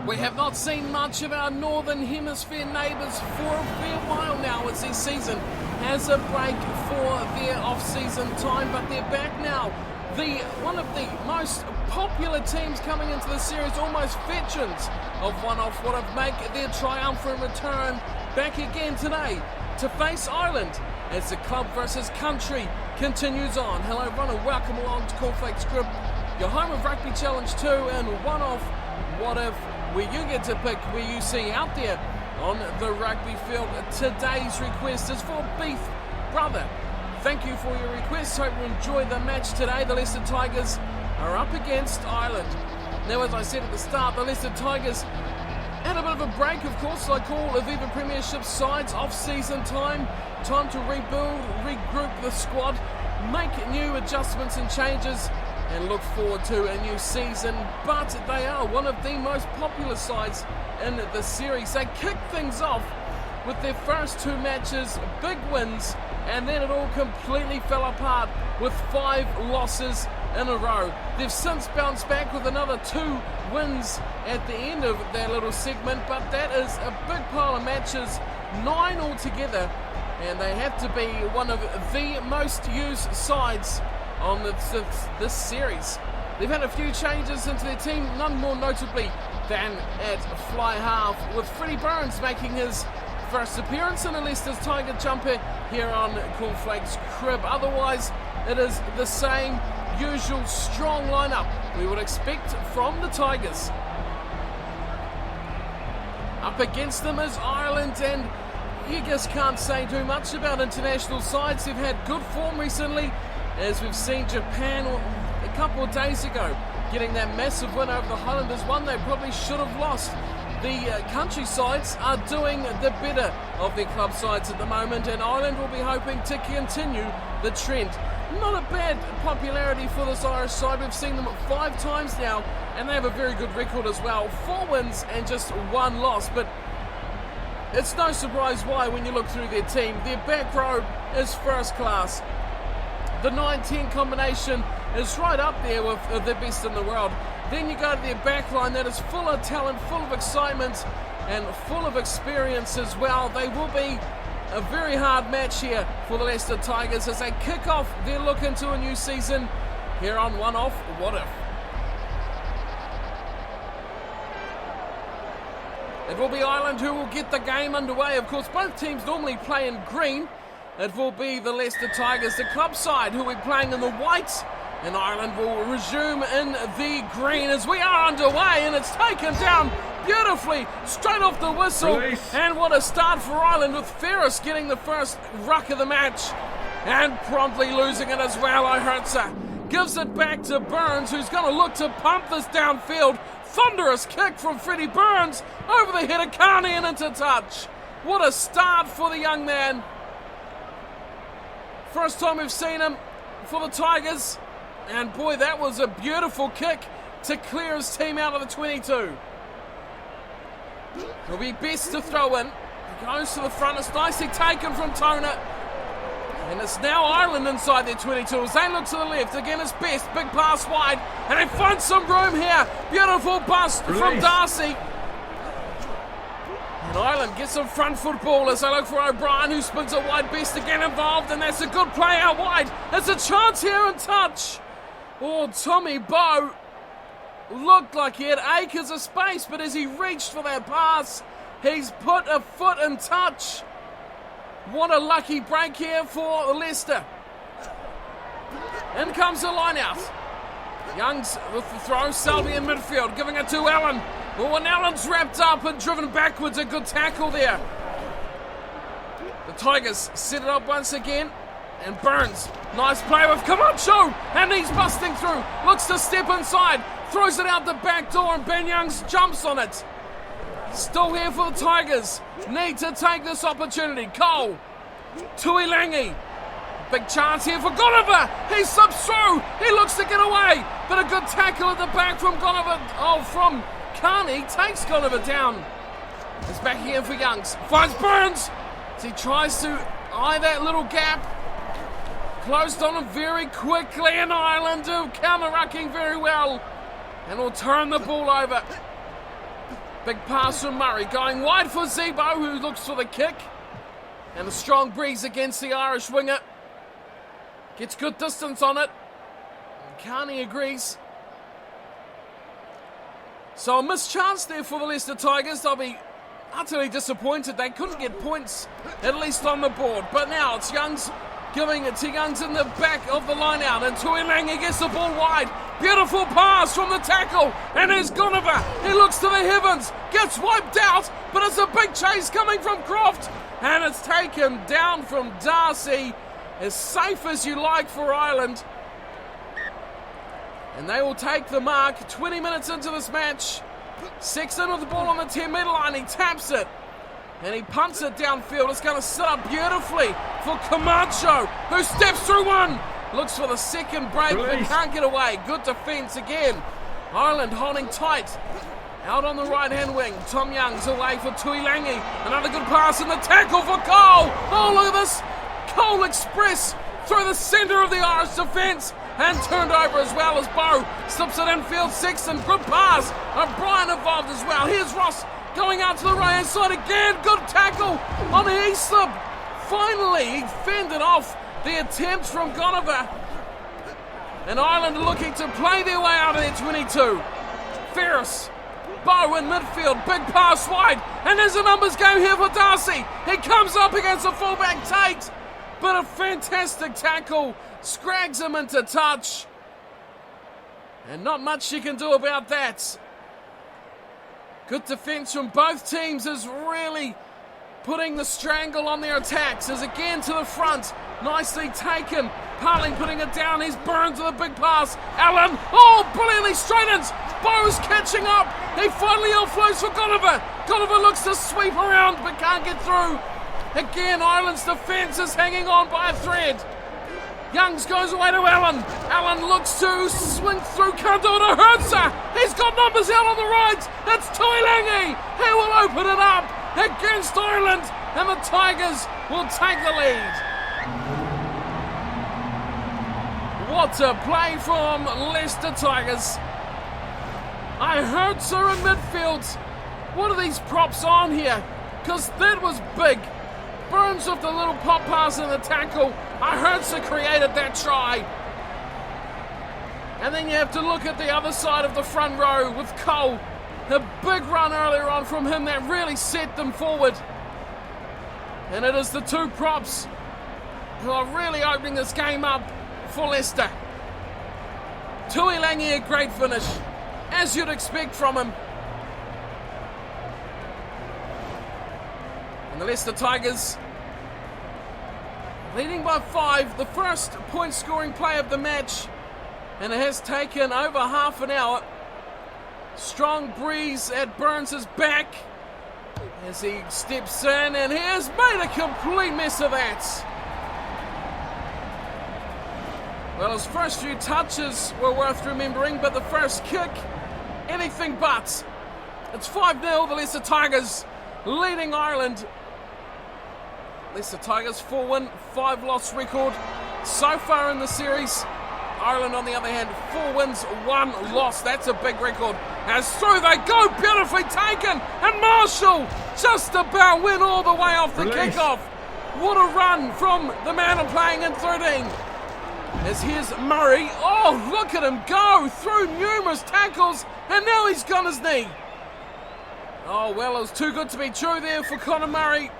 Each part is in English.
We have not seen much of our Northern Hemisphere neighbours for a fair while now as their season has a break for their off-season time, but they're back now. One of the most popular teams coming into the series, almost veterans of one-off, would have made their triumphant return back again today to face Ireland as the club versus country continues on. Hello everyone and welcome along to Cornflake's Group, your home of Rugby Challenge 2 and one-off What If, where you get to pick where you see out there on the rugby field. Today's request is for Beef Brother. Thank you for your request. Hope you enjoy the match today. The Leicester Tigers are up against Ireland. Now, as I said at the start, the Leicester Tigers had a bit of a break, of course, like all Aviva Premiership sides, off-season time to rebuild, regroup the squad, make new adjustments and changes, and look forward to a new season. But they are one of the most popular sides in the series. They kicked things off with their first two matches, big wins, and then it all completely fell apart with 5 losses in a row. They've since bounced back with another 2 wins at the end of their little segment, but that is a big pile of matches, 9 altogether, and they have to be one of the most used sides on this series. They've had a few changes into their team, none more notably than at fly half, with Freddie Burns making his first appearance in a Leicester's Tiger jumper here on Cornflake's Crib. Otherwise, it is the same usual strong lineup we would expect from the Tigers. Up against them is Ireland, and you just can't say too much about international sides. They've had good form recently, as we've seen Japan a couple of days ago getting that massive win over the Highlanders, one they probably should have lost. The country sides are doing the better of their club sides at the moment, and Ireland will be hoping to continue the trend. Not a bad popularity for this Irish side. We've seen them 5 times now, and they have a very good record as well. 4 wins and just 1 loss, but it's no surprise why when you look through their team. Their back row is first class. The 9-10 combination is right up there with the best in the world. Then you go to their back line that is full of talent, full of excitement, and full of experience as well. They will be a very hard match here for the Leicester Tigers as they kick off their look into a new season here on One Off What If. It will be Ireland who will get the game underway. Of course, both teams normally play in green. It will be the Leicester Tigers, the club side, who will be playing in the white, and Ireland will resume in the green as we are underway, and it's taken down beautifully straight off the whistle. Release. And what a start for Ireland, with Ferris getting the first ruck of the match and promptly losing it as well. O'Hurtza gives it back to Burns, who's going to look to pump this downfield. Thunderous kick from Freddie Burns over the head of Carney and into touch. What a start for the young man. First time we've seen him for the Tigers, and boy, that was a beautiful kick to clear his team out of the 22. It'll be best to throw in. He goes to the front, it's nicely taken from Tona, and it's now Ireland inside their 22 as they look to the left. Again, it's best, big pass wide, and they find some room here. Beautiful bust from Darcy. And Ireland gets some front football as they look for O'Brien, who spins it wide. Best again involved, and that's a good play out wide. There's a chance here and touch. Oh, Tommy Bowe looked like he had acres of space, but as he reached for that pass, he's put a foot in touch. What a lucky break here for Leicester. In comes the line out. Youngs with the throw, Selby in midfield, giving it to Allen. Oh, and Allen's wrapped up and driven backwards. A good tackle there. The Tigers set it up once again. And Burns, nice play with Camacho. And he's busting through. Looks to step inside. Throws it out the back door and Ben Youngs jumps on it. Still here for the Tigers. Need to take this opportunity. Cole. Tuilangi. Big chance here for Goniver. He slips through. He looks to get away. But a good tackle at the back from Goniver. Oh, from Carney. Takes Goniver down. It's back here for Youngs. Finds Burns. As he tries to eye that little gap. Closed on him very quickly. And Ireland do counter-rucking very well. And will turn the ball over. Big pass from Murray, going wide for Zebo, who looks for the kick. And a strong breeze against the Irish winger. Gets good distance on it. And Carney agrees. So a missed chance there for the Leicester Tigers. They'll be utterly disappointed. They couldn't get points, at least on the board. But now it's Youngs giving it to Youngs in the back of the line out. And Tuilangi gets the ball wide. Beautiful pass from the tackle. And there's Gunova. He looks to the heavens. Gets wiped out. But it's a big chase coming from Croft. And it's taken down from Darcy. As safe as you like for Ireland. And they will take the mark 20 minutes into this match. Sexton with the ball on the 10-metre line. He taps it. And he punts it downfield. It's going to sit up beautifully for Camacho, who steps through one. Looks for the second break, but can't get away. Good defence again. Ireland holding tight. Out on the right-hand wing. Tom Young's away for Tuilangi. Another good pass and the tackle for Cole. Oh, look at this. Cole Express through the centre of the Irish defence. And turned over as well as Bow slips it infield. Sexton, good pass. O'Brien involved as well. Here's Ross going out to the right hand side again. Good tackle on the E-slip. Finally, he fended off the attempt from Gunova. And Ireland looking to play their way out of their 22. Ferris, Bow in midfield. Big pass wide. And there's a numbers game here for Darcy. He comes up against the fullback Tate. But a fantastic tackle. Scrags him into touch. And not much you can do about that. Good defence from both teams is really putting the strangle on their attacks. Is again to the front. Nicely taken. Parling putting it down. He's Burns with a big pass. Allen. Oh, brilliantly straightens. Bowes catching up. He finally offloads for Gunova. Gunova looks to sweep around but can't get through. Again, Ireland's defence is hanging on by a thread. Youngs goes away to Allen. Allen looks to swing through. Can't do it to Hertzer. He's got numbers out on the right. It's Tuilangi. He will open it up against Ireland. And the Tigers will take the lead. What a play from Leicester Tigers. Hertzer in midfield. What are these props on here? Because that was big. Burns with the little pop pass in the tackle. Hertzer created that try. And then you have to look at the other side of the front row with Cole. A big run earlier on from him that really set them forward. And it is the two props who are really opening this game up for Leicester. Tuilangi, a great finish, as you'd expect from him. And the Leicester Tigers leading by 5, the first point-scoring play of the match, and it has taken over half an hour. Strong breeze at Burns' back as he steps in, and he has made a complete mess of that. Well, his first few touches were worth remembering, but the first kick, anything but. It's 5-0, the Leicester Tigers leading Ireland. Leicester Tigers 4-win, 5-loss record so far in the series. Ireland, on the other hand, 4 wins, 1 loss. That's a big record. As through they go, beautifully taken. And Marshall just about went all the way off the kickoff. What a run from the man playing in 13. As here's Murray. Oh, look at him go through numerous tackles. And now he's got his knee. Oh, well, it was too good to be true there for Conor Murray.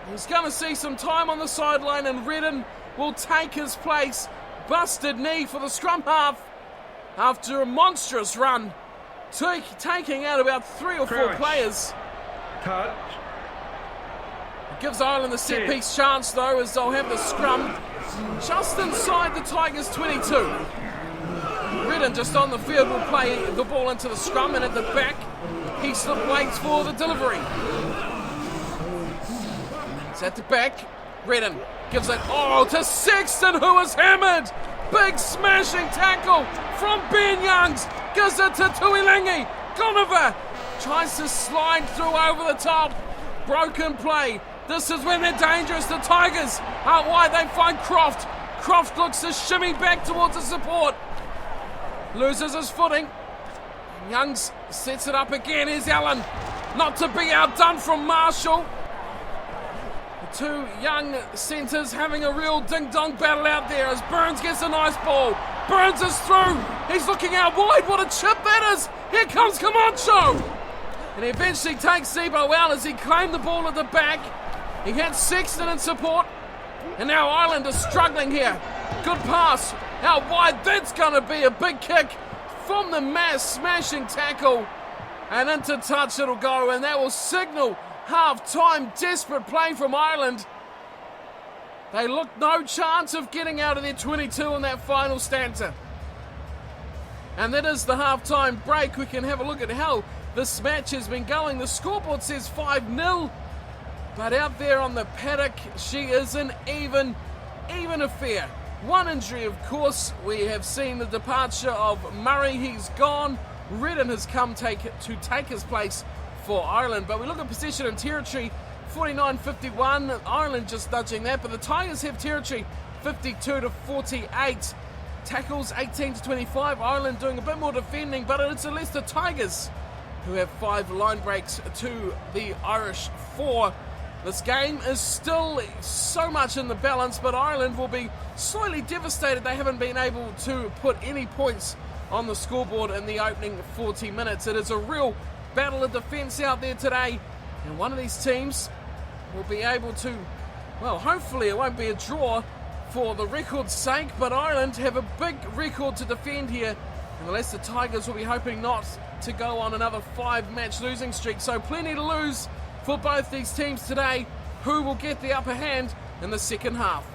He's going to see some time on the sideline, and Redden will take his place. Busted knee for the scrum half after a monstrous run, taking out about 3 or 4 players. Touch. It gives Ireland the set-piece chance, though, as they'll have the scrum just inside the Tigers' 22. Redden just on the field will play the ball into the scrum, and at the back, he waits for the delivery. It's at the back. Redden gives it to Sexton, who is hammered. Big smashing tackle from Ben Youngs. Gives it to Tuilangi. Gunova tries to slide through over the top. Broken play. This is when they're dangerous. The Tigers out wide. They find Croft. Croft looks to shimmy back towards the support. Loses his footing. Youngs sets it up again. Here's Allen. Not to be outdone from Marshall. The two young centres having a real ding-dong battle out there as Burns gets a nice ball. Burns is through. He's looking out wide. What a chip that is. Here comes Camacho. And he eventually takes Zebo out as he claimed the ball at the back. He had Sexton in support. And now Ireland is struggling here. Good pass. Out wide. That's going to be a big kick from the mass smashing tackle. And into touch it'll go. And that will signal half-time. Desperate play from Ireland. They look no chance of getting out of their 22 in that final stanza. And that is the half-time break. We can have a look at how this match has been going. The scoreboard says 5-0. But out there on the paddock, she is an even affair. One injury, of course. We have seen the departure of Murray. He's gone. Redden has come to take his place for Ireland. But we look at possession and territory, 49-51. Ireland just nudging that. But the Tigers have territory, 52-48. Tackles, 18-25. Ireland doing a bit more defending. But it's the Leicester Tigers who have 5 line breaks to the Irish 4. This game is still so much in the balance, but Ireland will be slightly devastated they haven't been able to put any points on the scoreboard in the opening 40 minutes. It is a real battle of defence out there today, and one of these teams will be able to, well, hopefully it won't be a draw for the record's sake, but Ireland have a big record to defend here, and the Leicester Tigers will be hoping not to go on another 5-match losing streak, so plenty to lose for both these teams today. Who will get the upper hand in the second half?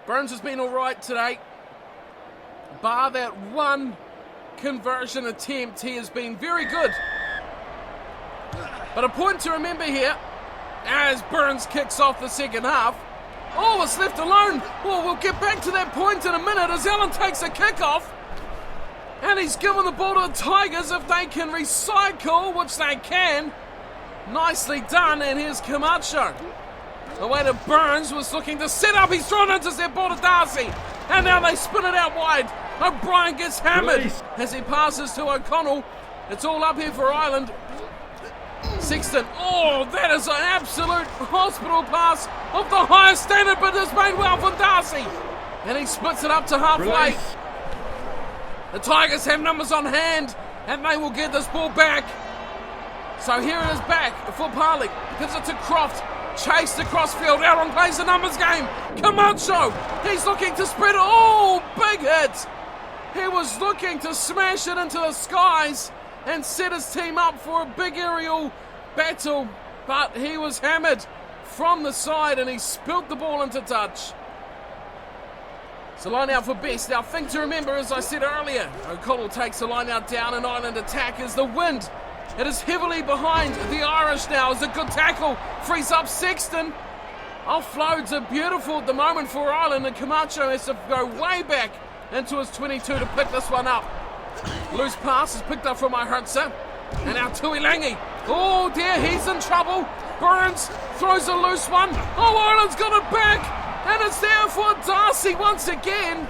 Burns has been alright today. Bar that one conversion attempt, he has been very good. But a point to remember here as Burns kicks off the second half. Oh, it's left alone. Well, we'll get back to that point in a minute as Allen takes a kickoff. And he's given the ball to the Tigers if they can recycle, which they can. Nicely done, and here's Camacho. The way that Burns was looking to set up. He's thrown into their ball to Darcy. And now they spin it out wide. O'Brien gets hammered as he passes to O'Connell. It's all up here for Ireland. Sexton, oh, that is an absolute hospital pass of the highest standard, but it's made well from Darcy. And he splits it up to halfway. The Tigers have numbers on hand, and they will get this ball back. So here it is back for Parley. Gives it to Croft. Chased across field. Aaron plays the numbers game. Camacho, he's looking to spread it. Oh, big hit. He was looking to smash it into the skies and set his team up for a big aerial battle, but he was hammered from the side and he spilt the ball into touch. So line out for Best. Now, thing to remember, as I said earlier, O'Connell takes the line out down and Ireland attack as the wind. It is heavily behind the Irish now as a good tackle frees up Sexton. Offloads are beautiful at the moment for Ireland, and Camacho has to go way back into his 22 to pick this one up. Loose pass is picked up from Ihertza. And now Tuilangi. Oh dear, he's in trouble. Burns throws a loose one. Oh, Ireland's got it back. And it's there for Darcy once again.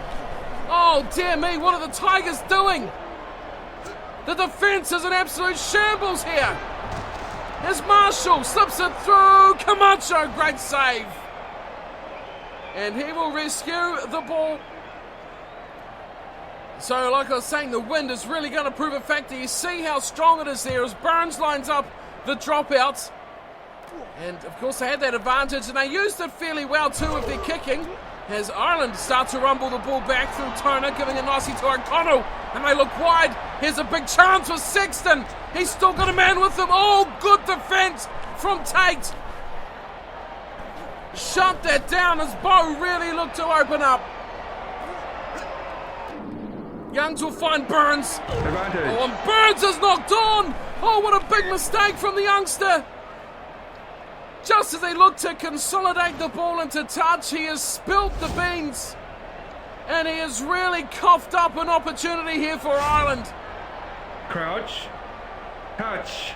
Oh dear me, what are the Tigers doing? The defence is an absolute shambles here. As Marshall slips it through. Camacho, great save. And he will rescue the ball. So, like I was saying, the wind is really going to prove a factor. You see how strong it is there as Burns lines up the dropouts. And, of course, they had that advantage, and they used it fairly well, too, with their kicking. As Ireland start to rumble the ball back through Turner, giving it nicely to O'Connell. And they look wide. Here's a big chance for Sexton. He's still got a man with him. Oh, good defence from Tate. Shut that down as Bow really looked to open up. Youngs will find Burns. Advantage. Oh, and Burns is knocked on. Oh, what a big mistake from the youngster. Just as they look to consolidate the ball into touch, he has spilt the beans. And he has really coughed up an opportunity here for Ireland. Crouch. Touch.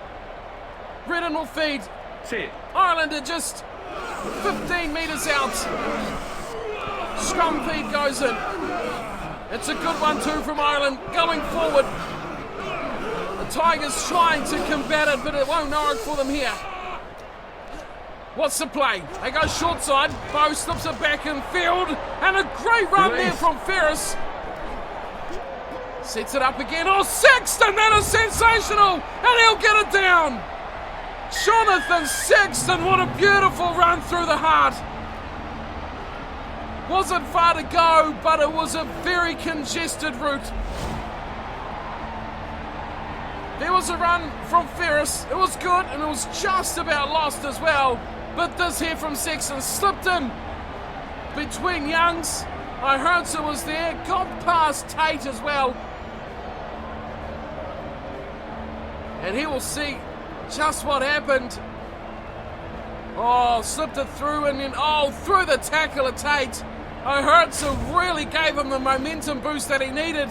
Redden will feed. Sit. Ireland are just 15 metres out. Scrum feed goes in. It's a good one too from Ireland going forward. The Tigers trying to combat it, but it won't work for them here. What's the play? They go short side. Bo slips it back in field. And a great run there from Ferris. Sets it up again. Oh, Sexton, that is sensational. And he'll get it down. Jonathan Sexton, what a beautiful run through the heart. Wasn't far to go, but it was a very congested route. There was a run from Ferris. It was good, and it was just about lost as well. But this here from Sexton slipped in between Youngs. I heard it was there. Got past Tate as well. And he will see just what happened. Oh, slipped it through and then, through the tackle of Tate. I heard it really gave him the momentum boost that he needed.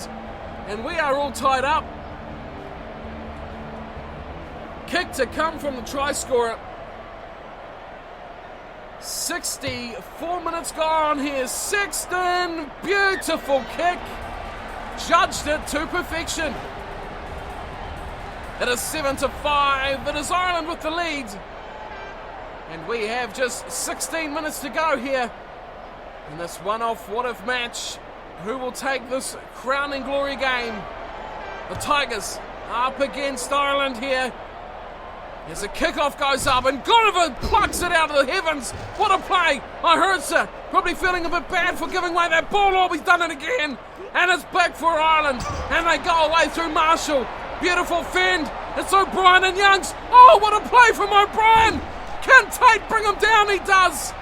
And we are all tied up. Kick to come from the try scorer. 64 minutes gone here. Sexton, beautiful kick. Judged it to perfection. It is 7-5. It is Ireland with the lead. And we have just 16 minutes to go here in this one-off what-if match. Who will take this crowning glory game? The Tigers up against Ireland here. As the kickoff goes up and Gonover plucks it out of the heavens. What a play. I heard sir. Probably feeling a bit bad for giving away that ball. Oh, he's done it again. And it's back for Ireland. And they go away through Marshall. Beautiful fend. It's O'Brien and Youngs. Oh, what a play from O'Brien. Can Tate bring him down? He does.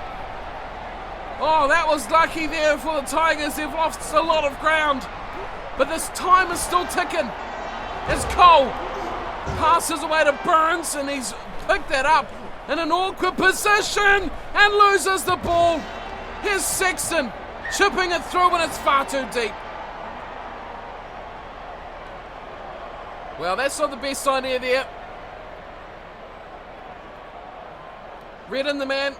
Oh, that was lucky there for the Tigers. They've lost a lot of ground. But this time is still ticking. It's Cole. Passes away to Burns, and he's picked that up in an awkward position and loses the ball. Here's Sexton chipping it through, and it's far too deep. Well, that's not the best idea there. Redden, the man,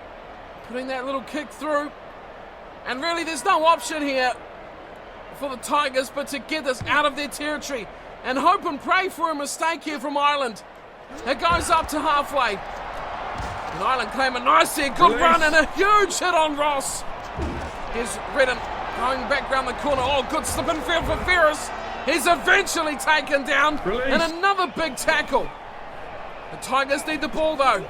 putting that little kick through. And really, there's no option here for the Tigers but to get this out of their territory and hope and pray for a mistake here from Ireland. It goes up to halfway. And Ireland claim it nicely. Good run and a huge hit on Ross. Here's Redden going back round the corner. Oh, good slip in field for Ferris. He's eventually taken down. And another big tackle. The Tigers need the ball though.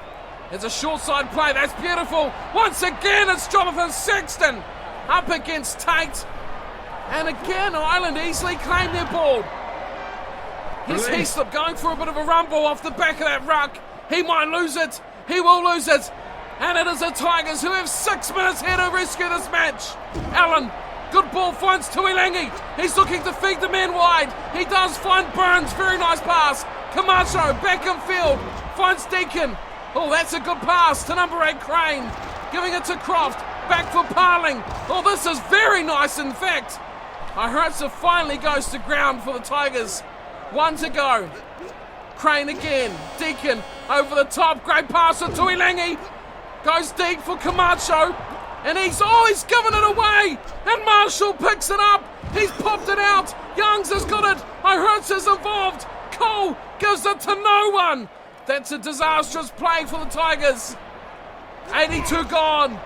There's a short side play. That's beautiful. Once again, it's Jonathan Sexton up against Tate. And again, Ireland easily claim their ball. Here's Heaslip going for a bit of a rumble off the back of that ruck. He might lose it. He will lose it. And it is the Tigers who have 6 minutes here to rescue this match. Allen, good ball, finds Tuilangi. He's looking to feed the man wide. He does find Burns. Very nice pass. Camacho back in field. Finds Deacon. Oh, that's a good pass to number 8, Crane. Giving it to Croft. Back for Parling. Oh, this is very nice, in fact. Iheartsa finally goes to ground for the Tigers. 1 to go. Crane again. Deacon over the top. Great pass to Tuilangi. Goes deep for Camacho. And he's given it away. And Marshall picks it up. He's popped it out. Youngs has got it. Iheartsa's involved. Cole gives it to no one. That's a disastrous play for the Tigers. 82 gone.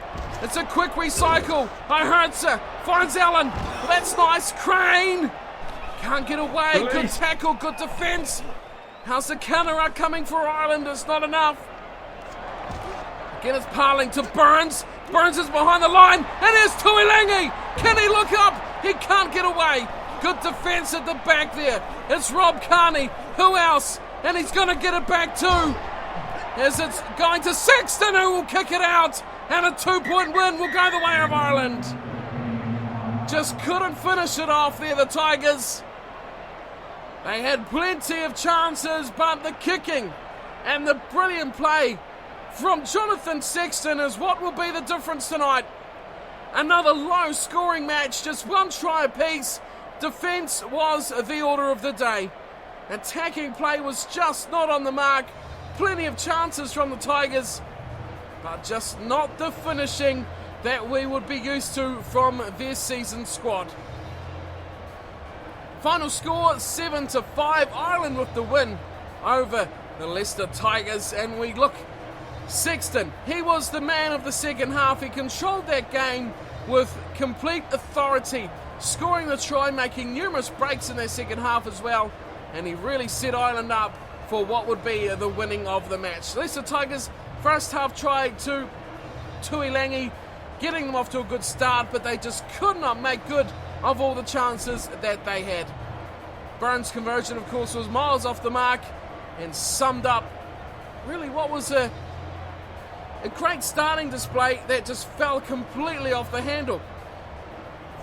It's a quick recycle. Iheartsa finds Allen. That's nice. Crane. Can't get away. Good tackle, good defence. How's the counter coming for Ireland? It's not enough. Again, it's Parling to Burns. Burns is behind the line. And there's Tuilangi. Can he look up? He can't get away. Good defence at the back there. It's Rob Carney. Who else? And he's going to get it back too. As it's going to Sexton, who will kick it out. And a 2-point win will go the way of Ireland. Just couldn't finish it off there, the Tigers. They had plenty of chances, but the kicking and the brilliant play from Jonathan Sexton is what will be the difference tonight. Another low-scoring match, just one try apiece. Defence was the order of the day. Attacking play was just not on the mark. Plenty of chances from the Tigers, but just not the finishing that we would be used to from their season squad. Final score 7-5, Ireland with the win over the Leicester Tigers. And we look, Sexton, he was the man of the second half. He controlled that game with complete authority, scoring the try, making numerous breaks in their second half as well, and he really set Ireland up for what would be the winning of the match. Leicester Tigers, first half try to Tuilangi, getting them off to a good start, but they just could not make good of all the chances that they had. Burns' conversion, of course, was miles off the mark and summed up really what was a great starting display that just fell completely off the handle.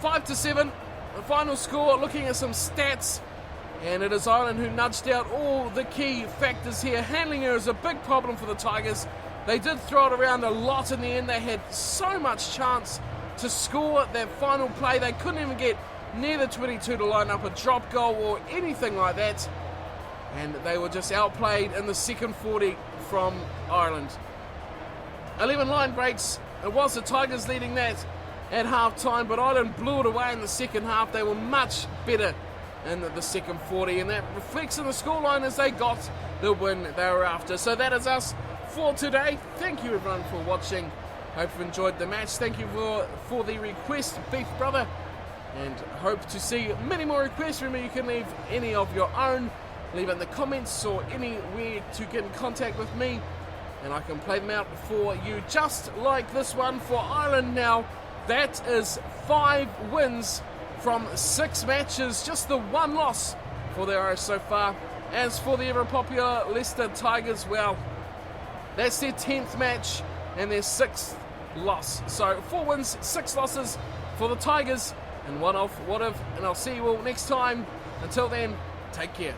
5-7, the final score. Looking at some stats, and it is Ireland who nudged out all the key factors here. Handling error is a big problem for the Tigers. They did throw it around a lot in the end. They had so much chance to score that final play. They couldn't even get near the 22 to line up a drop goal or anything like that. And they were just outplayed in the second 40 from Ireland. 11 line breaks. It was the Tigers leading that at half-time, but Ireland blew it away in the second half. They were much better in the second 40, and that reflects in the scoreline as they got the win they were after. So that is us for today. Thank you everyone for watching. Hope you've enjoyed the match. Thank you for the request, Beef Brother, and hope to see many more requests. Remember, you can leave any of your own. Leave it in the comments or anywhere to get in contact with me, and I can play them out for you, just like this one for Ireland now. That is 5 wins from 6 matches, just the 1 loss for the Irish so far. As for the ever popular Leicester Tigers, well, that's their 10th match and their 6th loss. So 4 wins, 6 losses for the Tigers, and 1 off. What if? And I'll see you all next time. Until then, take care.